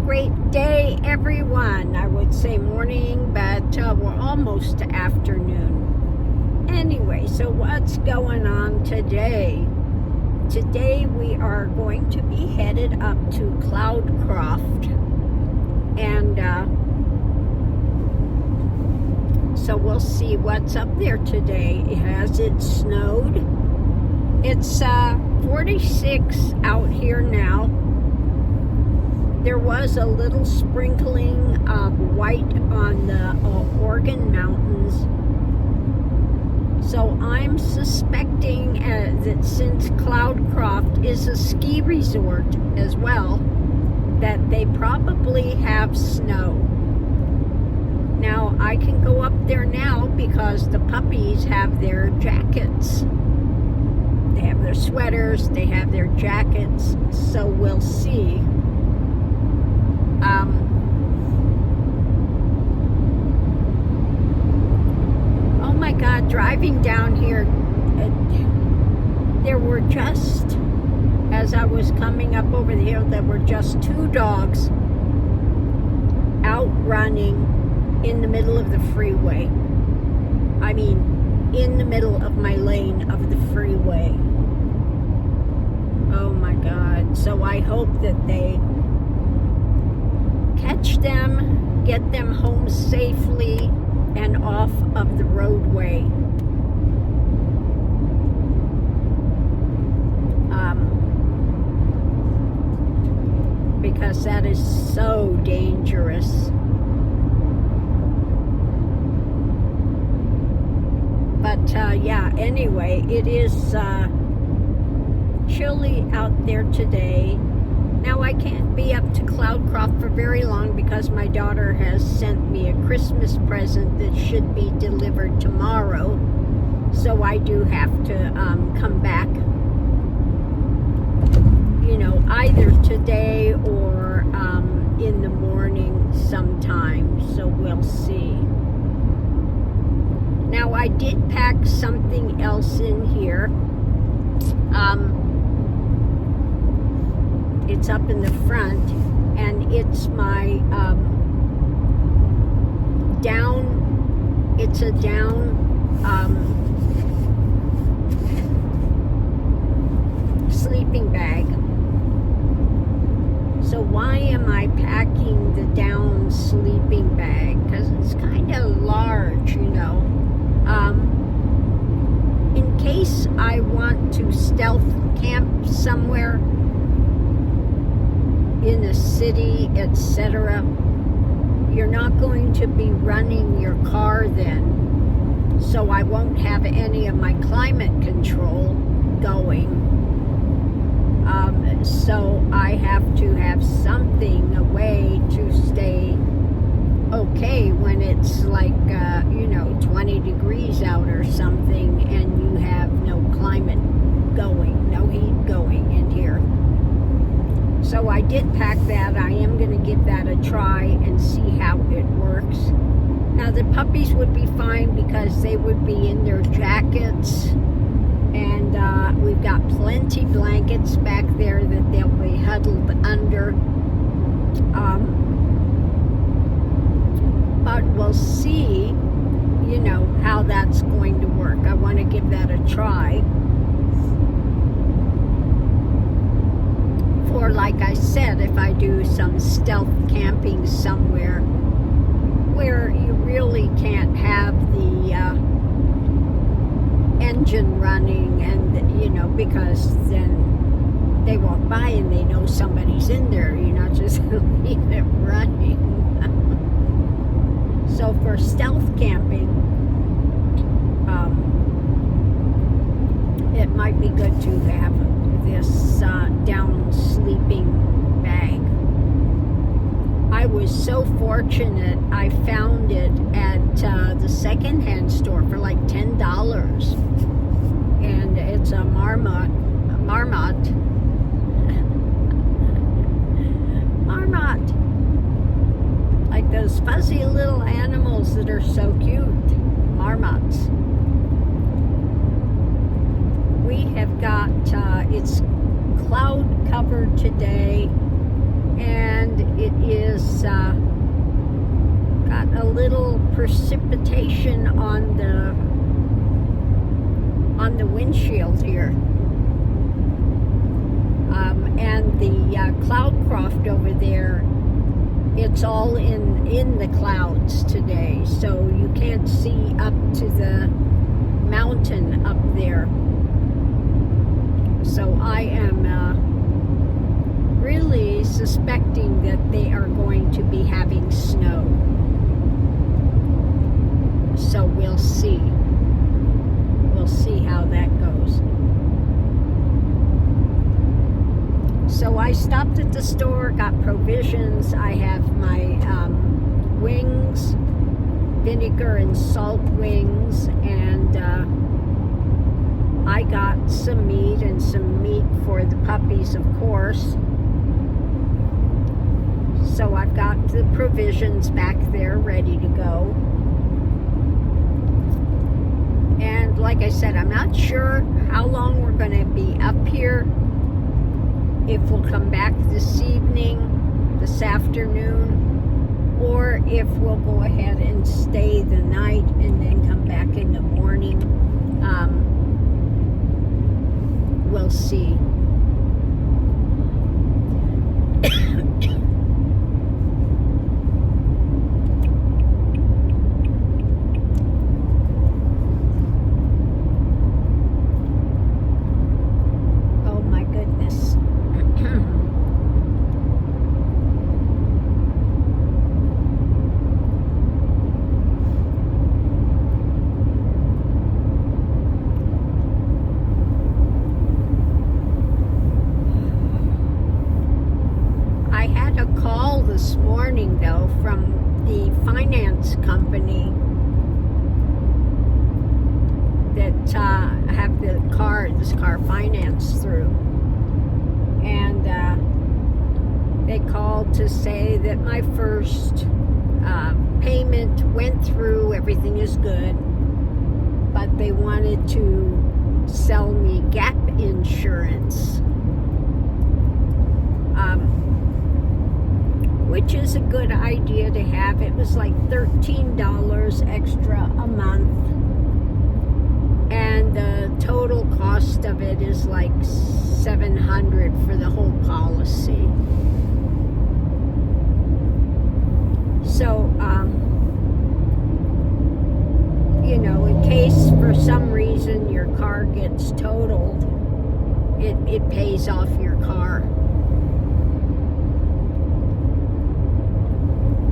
great day, everyone. I would say morning, but we're almost to afternoon. Anyway, so what's going on today? Today we are going to be headed up to Cloudcroft, and so we'll see what's up there today. Has it snowed? It's 46 out here now. There was a little sprinkling of white on the Oregon mountains. So I'm suspecting that since Cloudcroft is a ski resort as well, that they probably have snow. Now I can go up there now because the puppies have their jackets. They have their sweaters, they have their jackets, so we'll see. Oh my God, driving down here, there were just, as I was coming up over the hill, there were just two dogs out running in the middle of the freeway. I mean, in the middle of my lane of the freeway. Oh my God. So I hope that they catch them, get them home safely and off of the roadway. Because that is so dangerous. But yeah, anyway, it is chilly out there today. Now I can't be up to Cloudcroft for very long because my daughter has sent me a Christmas present that should be delivered tomorrow. So I do have to come back, you know, either today or in the morning sometime. So we'll see. Now I did pack something else in here. It's up in the front, and it's my it's a down sleeping bag. So why am I packing the down sleeping bag? Because it's kind of large, you know. In case I want to stealth camp somewhere in a city, etc., you're not going to be running your car then, so I won't have any of my climate control going. So I have to have something, a way to stay okay when it's like, you know, 20 degrees out or something, and you have no climate going, no heat going in here. So I did pack that. I am going to give that a try and see how it works. Now the puppies would be fine because they would be in their jackets, and we've got plenty blankets back there that they'll be huddled under. But we'll see, you know, how that's going to work. I want to give that a try. Or like I said, if I do some stealth camping somewhere where you really can't have the engine running, and you know, because then they walk by and they know somebody's in there, you know, just leave it running. So for stealth camping, it might be good to have this down sleeping bag. I was so fortunate. I found it at the secondhand store for like $10, and it's a marmot, like those fuzzy little animals that are so cute, marmots. We have got it's cloud covered today, and it is got a little precipitation on the windshield here. And the Cloudcroft over there, it's all in the clouds today, so you can't see up to the mountain up there. So I am really suspecting that they are going to be having snow. So we'll see. We'll see how that goes. So I stopped at the store, got provisions. I have my wings, vinegar and salt wings, and I got some meat and some meat for the puppies, of course. So I've got the provisions back there ready to go. And like I said, I'm not sure how long we're going to be up here. If we'll come back this evening, this afternoon, or if we'll go ahead and stay the night and then come back in the morning. We'll see. This morning, though, from the finance company that I have this car financed through, and they called to say that my first payment went through, everything is good, but they wanted to sell me gap insurance. Which is a good idea to have. It was like $13 extra a month. And the total cost of it is like $700 for the whole policy. So, you know, in case for some reason your car gets totaled, it pays off your car.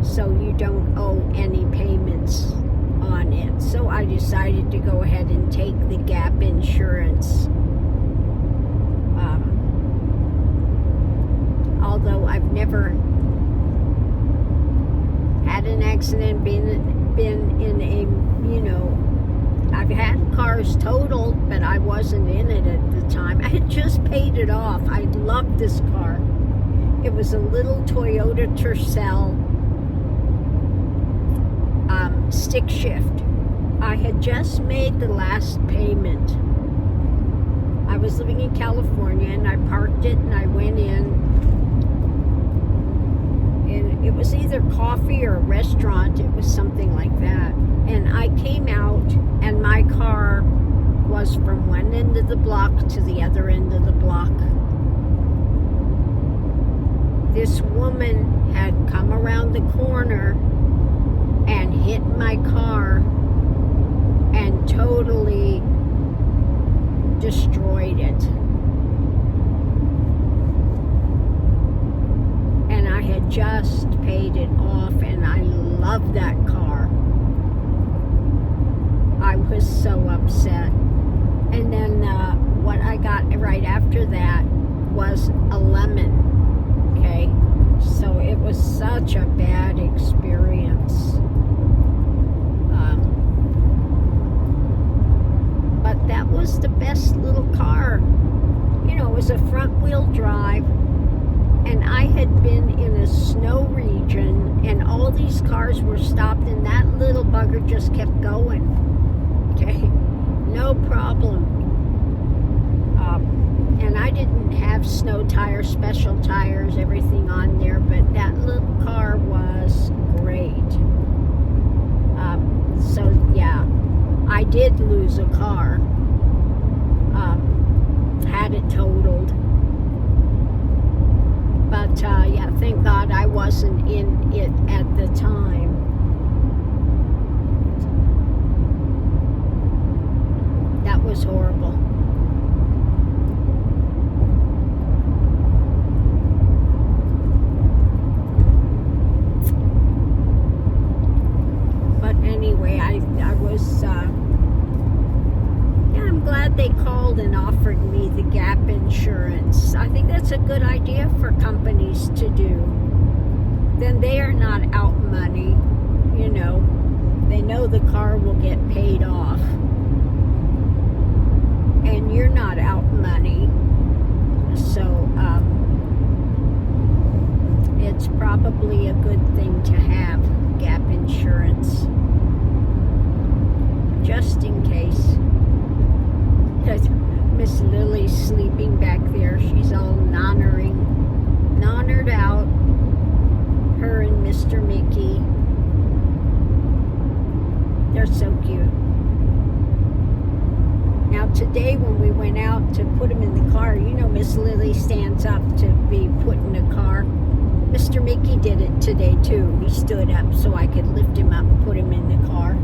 So you don't owe any payments on it. So I decided to go ahead and take the gap insurance. Although I've never had an accident, been in a, you know, I've had cars totaled, but I wasn't in it at the time. I had just paid it off. I loved this car. It was a little Toyota Tercel. Stick shift. I had just made the last payment. I was living in California and I parked it and I went in, and it was either coffee or a restaurant. It was something like that. And I came out and my car was from one end of the block to the other end of the block. This woman had come around the corner and hit my car and totally destroyed it. And I had just paid it off, and I loved that car. I was so upset. And then what I got right after that was a lemon. Okay, so it was such a bad experience. But that was the best little car. You know, it was a front wheel drive, and I had been in a snow region, and all these cars were stopped, and that little bugger just kept going. Okay, no problem. And I didn't have snow tires, special tires, everything on there, but that little wasn't in it at the time. That was horrible. But anyway, I was, I'm glad they called and offered me the gap insurance. I think that's a good idea for companies to do. Then they are not out money, you know. They know the car will get paid off. And you're not out money. So, it's probably a good thing to have gap insurance. Just in case. Because Miss Lily's sleeping back there. She's all nonnered out. Her and Mr. Mickey. They're so cute. Now today when we went out to put him in the car, you know Miss Lily stands up to be put in the car. Mr. Mickey did it today too. He stood up so I could lift him up and put him in the car.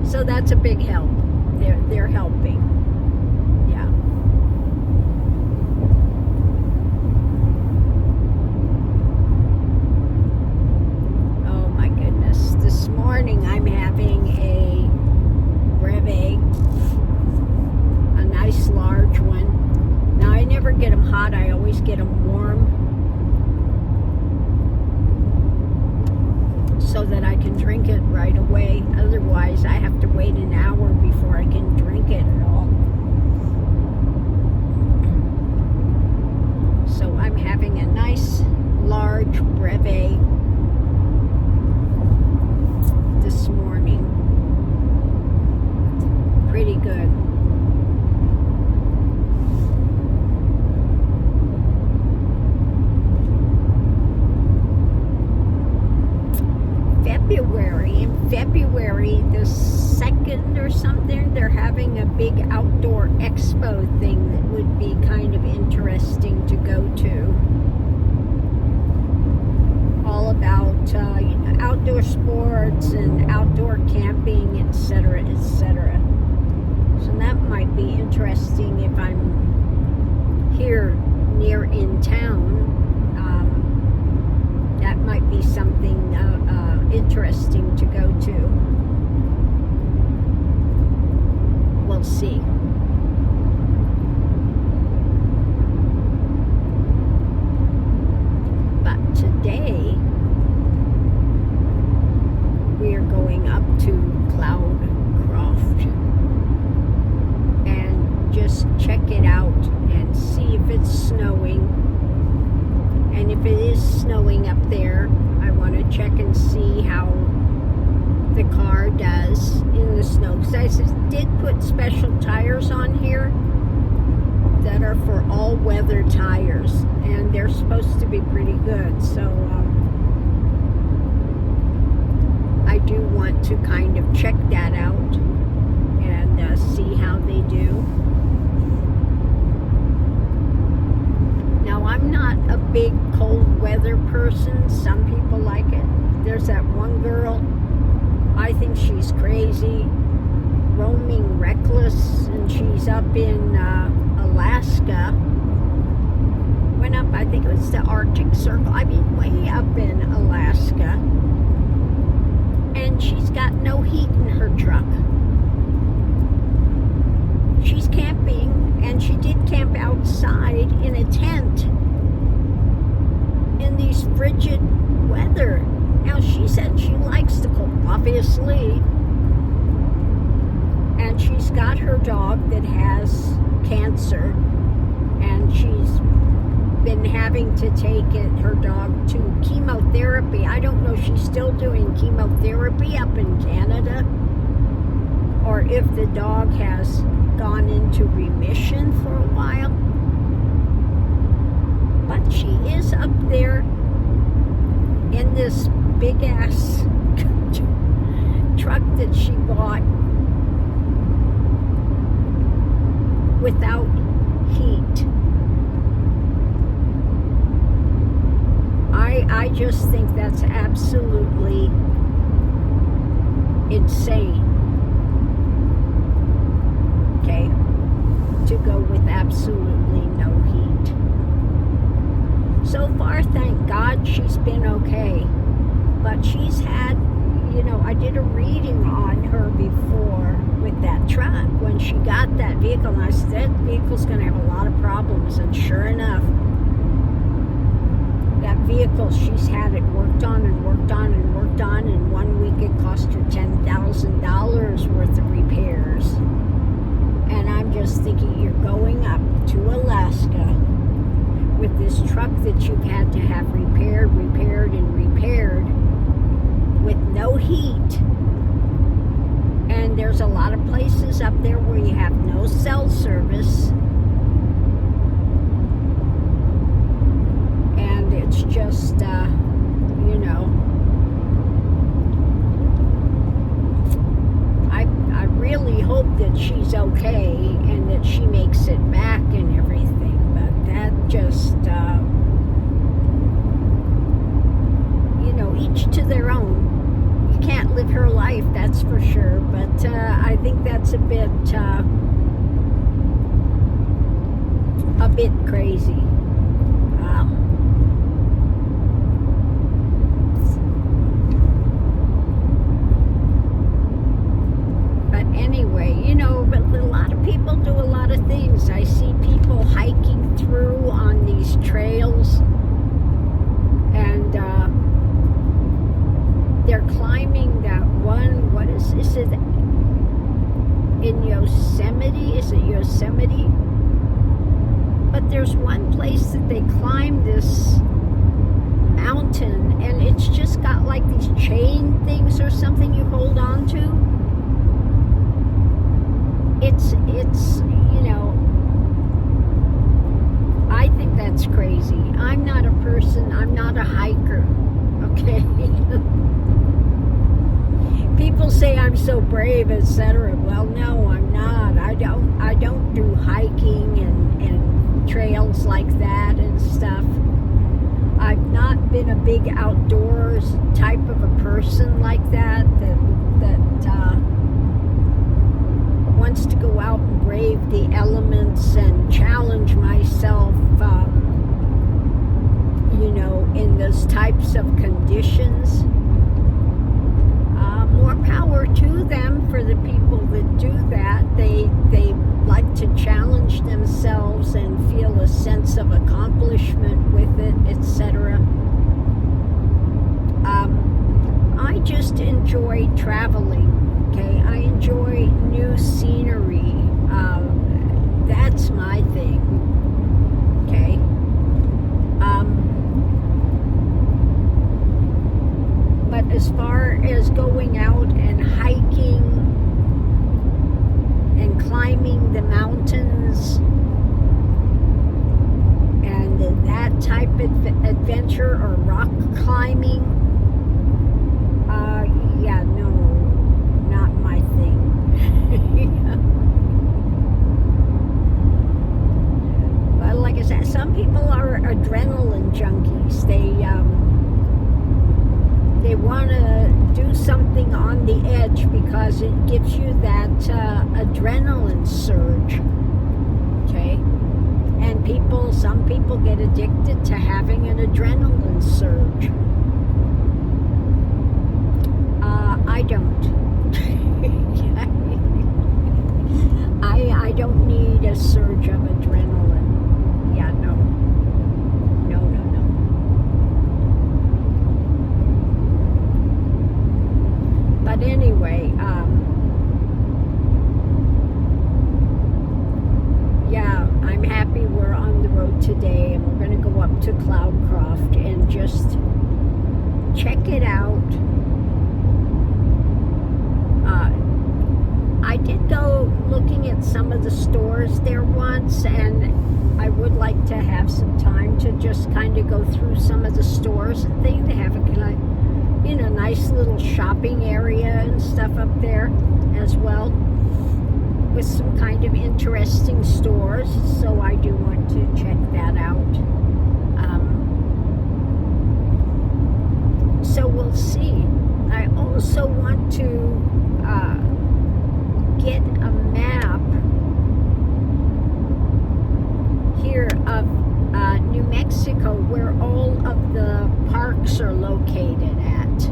So that's a big help. They're helping. Yeah. Oh my goodness. This morning I'm having a brevet, a nice large one. Now I never get them hot. I always get them warm, so that I can drink it right away. Otherwise, I have to wait an hour before I can drink it at all. So I'm having a nice large brevet this morning. Pretty good. In February the 2nd or something, they're having a big outdoor expo thing that would be kind of interesting to go to. All about outdoor sports and outdoor camping, etc., etc. So that might be interesting if I'm here near in town. That might be something interesting to go to. We'll see. But today we are going up to Cloudcroft and just check it out and see if it's snowing. And if it is snowing up there, I want to check and see how the car does in the snow. Because I did put special tires on here that are for all-weather tires. And they're supposed to be pretty good. So I do want to kind of check that out and see how they do. Now, I'm not a big cold weather person. Some people like it. There's that one girl, I think she's crazy, roaming reckless, and she's up in Alaska. Went up, I think it was the Arctic Circle. I mean, way up in Alaska. And she's got no heat in her truck. She's camping, and she did camp outside in a tent in these frigid weather. Now, she said she likes the cold, obviously. And she's got her dog that has cancer, and she's been having to take her dog to chemotherapy. I don't know if she's still doing chemotherapy up in Canada, or if the dog has gone into remission for a while. But she is up there in this big ass truck that she bought without heat. just think that's absolutely insane. Okay? To go with absolutely no heat. So far, thank God, she's been okay. But she's had, I did a reading on her before with that truck when she got that vehicle. And I said, that vehicle's going to have a lot of problems. And sure enough, that vehicle, she's had it worked on and worked on and worked on. And 1 week it cost her $10,000 worth of repairs. And I'm just thinking, you're going up to Alaska with this truck that you've had to have repaired, and repaired with no heat. And there's a lot of places up there where you have no cell service. And it's just, I really hope that she's okay and that she makes it back and everything. But that just, each to their own. You can't live her life, that's for sure. But I think that's a bit crazy. But anyway, but a lot of people do a lot of things. I see people hiking through on these trails, and they're climbing that one, what is it in Yosemite? Is it Yosemite? But there's one place that they climb this mountain, and it's just got like these chain things or something you hold on to. It's I think that's crazy. I'm not a person, I'm not a hiker, okay? People say I'm so brave, etc. Well, no, I'm not. I don't do hiking and trails like that and stuff. I've not been a big outdoors type of a person like that wants to go out and brave the elements and challenge myself, in those types of conditions. More power to them for the people that do that. They like to challenge themselves and feel a sense of accomplishment with it, etc. I just enjoy traveling. Okay, I enjoy new scenery. That's my thing. Okay. But as far as going out and hiking and climbing the mountains and that type of adventure or rock climbing, no, not my thing. But like I said, some people are adrenaline junkies. They want to do something on the edge because it gives you that adrenaline surge. Okay? And some people get addicted to having an adrenaline surge. I don't. I don't need a surge of adrenaline. Yeah, no. No. But anyway, I'm happy we're on the road today, and we're going to go up to Cloudcroft and just check it out. I did go looking at some of the stores there once, and I would like to have some time to just kind of go through some of the stores and things. They have a nice little shopping area and stuff up there as well, with some kind of interesting stores, so I do want to check that out. of New Mexico, where all of the parks are located at.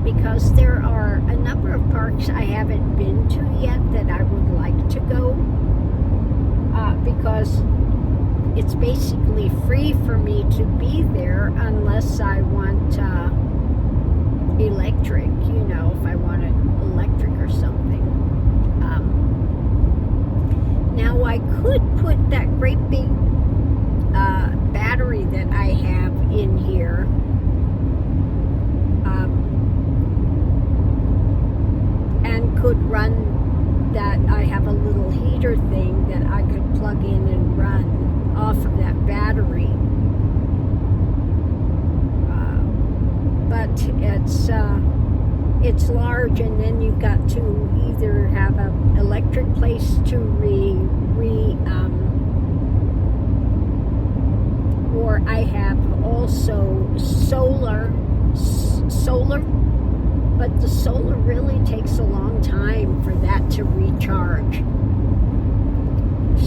Because there are a number of parks I haven't been to yet that I would like to go. Because it's basically free for me to be there unless I want electric, you know, if I want it electric or something. Now I could put that great big battery that I have in here and could run that. I have a little heater thing that I could plug in and run off of that battery. But it's large, and then you've got to either have an electric place to or I have also solar, but the solar really takes a long time for that to recharge.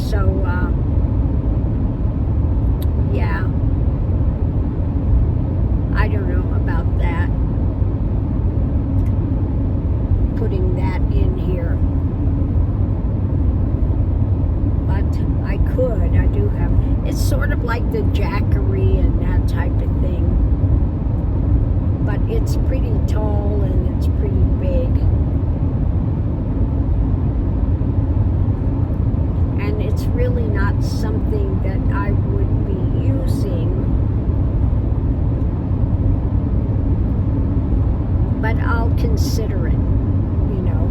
So, yeah, I don't know about that, putting that in here. But I could, I do have, it's sort of like the Jackery and that type of thing. But it's pretty tall and it's pretty big. And it's really not something that I would be using. But I'll consider it, you know.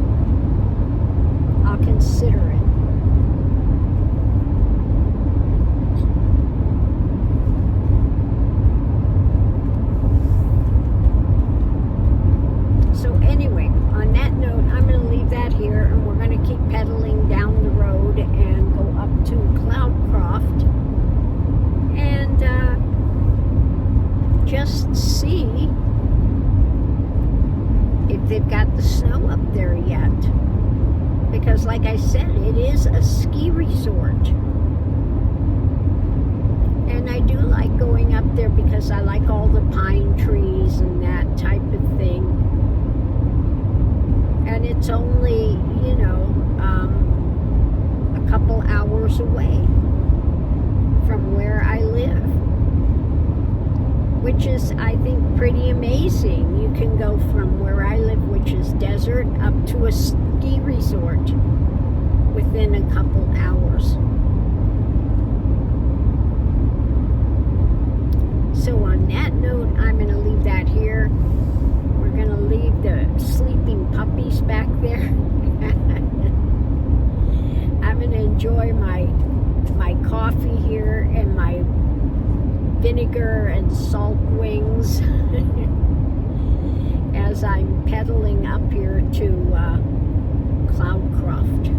I'll consider it. So anyway, on that note, I'm going to leave that here, and we're going to keep pedaling down the road and go up to Cloudcroft and just see if they've got the snow up there yet. Because like I said, it is a ski resort. And I do like going up there because I like all the pine trees and that type of thing. And it's only, you know, a couple hours away from where I live, which is, I think, pretty amazing. You can go from where I live, which is desert, up to a ski resort within a couple hours. So on that note, I'm going to leave that here. We're going to leave the sleeping puppies back there. I'm going to enjoy my coffee here and my vinegar and salt wings as I'm pedaling up here to Cloudcroft.